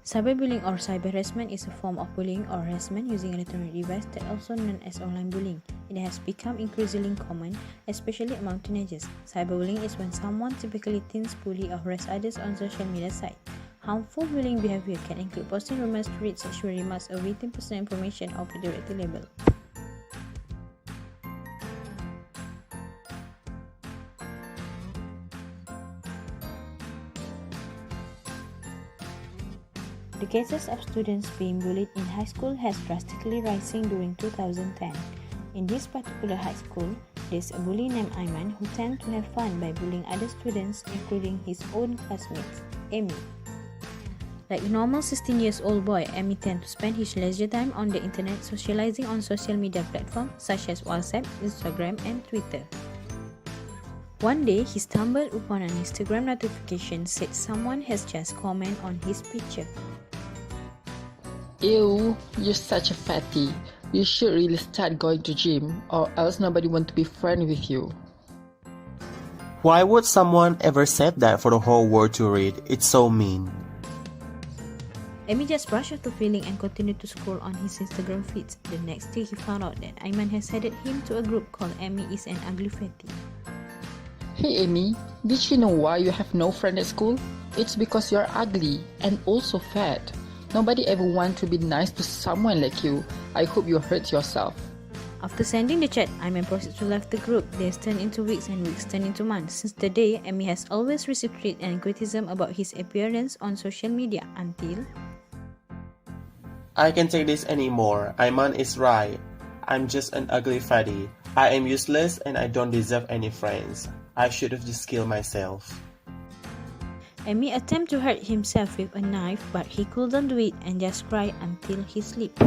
Cyberbullying or cyber harassment is a form of bullying or harassment using electronic device that also known as online bullying. It has become increasingly common, especially among teenagers. Cyberbullying is when someone, typically teens, bully or harass others on social media sites. Harmful bullying behavior can include posting rumors, tweets, sexual remarks, or written personal information or pejorative label. The cases of students being bullied in high school has drastically rising during 2010. In this particular high school, there's a bully named Ayman who tends to have fun by bullying other students, including his own classmates, Amy. Like a normal 16-year-old boy, Amy tends to spend his leisure time on the internet socializing on social media platforms such as WhatsApp, Instagram, and Twitter. One day, he stumbled upon an Instagram notification said someone has just commented on his picture. Ew, you're such a fatty. You should really start going to gym, or else nobody want to be friends with you. Why would someone ever say that for the whole world to read? It's so mean. Amy just brushed off the feeling and continued to scroll on his Instagram feeds. The next day, he found out that Ayman has added him to a group called Amy is an Ugly Fatty. Hey Amy, did you know why you have no friend at school? It's because you're ugly and also fat. Nobody ever wants to be nice to someone like you. I hope you hurt yourself. After sending the chat, Ayman proceeded to leave the group. Days turned into weeks and weeks turned into months. Since the day, Amy has always received hate and criticism about his appearance on social media until... I can't take this anymore. Ayman is right. I'm just an ugly fatty. I am useless and I don't deserve any friends. I should have just killed myself. Amy attempted to hurt himself with a knife, but he couldn't do it and just cried until he slept.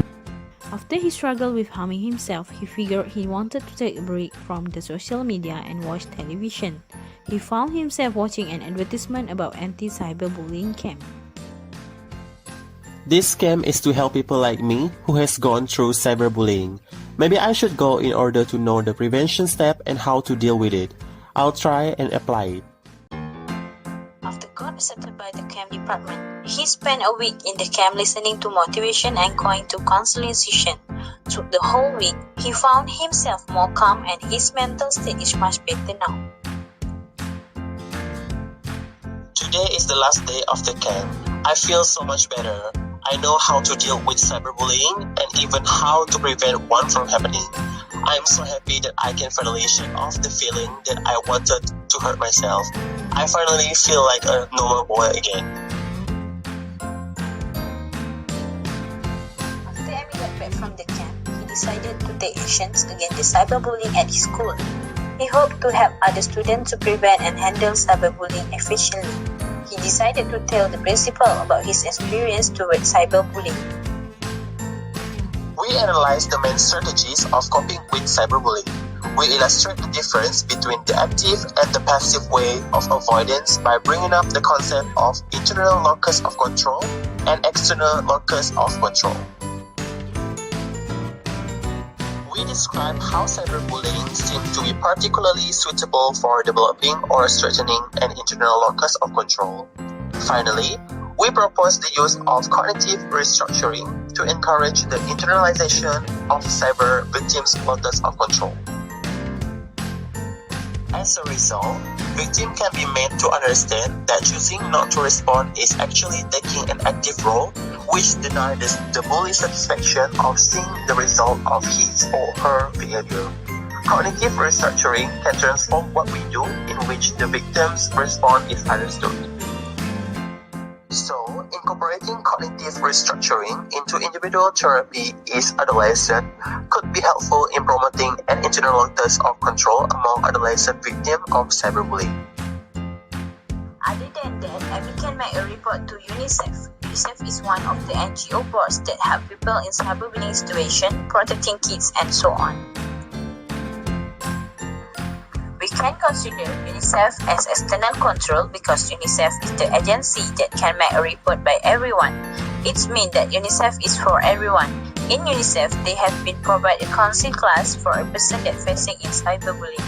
After he struggled with harming himself, he figured he wanted to take a break from the social media and watch television. He found himself watching an advertisement about anti-cyberbullying camp. This camp is to help people like me who has gone through cyberbullying. Maybe I should go in order to know the prevention step and how to deal with it. I'll try and apply it. After got accepted by the camp department, he spent a week in the camp listening to motivation and going to counseling sessions. Through the whole week, he found himself more calm and his mental state is much better now. Today is the last day of the camp. I feel so much better. I know how to deal with cyberbullying and even how to prevent one from happening. I am so happy that I can finally shake off the feeling that I wanted to hurt myself. I finally feel like a normal boy again. After Amy got back from the camp, he decided to take actions against the cyberbullying at his school. He hoped to help other students to prevent and handle cyberbullying efficiently. He decided to tell the principal about his experience towards cyberbullying. We analyze the main strategies of coping with cyberbullying. We illustrate the difference between the active and the passive way of avoidance by bringing up the concept of internal locus of control and external locus of control. We describe how cyberbullying seems to be particularly suitable for developing or strengthening an internal locus of control. Finally, we propose the use of cognitive restructuring to encourage the internalization of cyber victims' locus of control. As a result, victims can be made to understand that choosing not to respond is actually taking an active role, which denies the bully satisfaction of seeing the result of his or her behavior. Cognitive restructuring can transform what we do, in which the victim's response is understood. So, incorporating cognitive restructuring into individual therapy is adolescent could be helpful in promoting an internal locus of control among adolescent victims of cyberbullying. Other than that, Amy can make a report to UNICEF. UNICEF is one of the NGO boards that help people in cyberbullying situations, protecting kids, and so on. We can consider UNICEF as external control because UNICEF is the agency that can make a report by everyone. It means that UNICEF is for everyone. In UNICEF, they have been provided a counseling class for a person that facing in cyberbullying.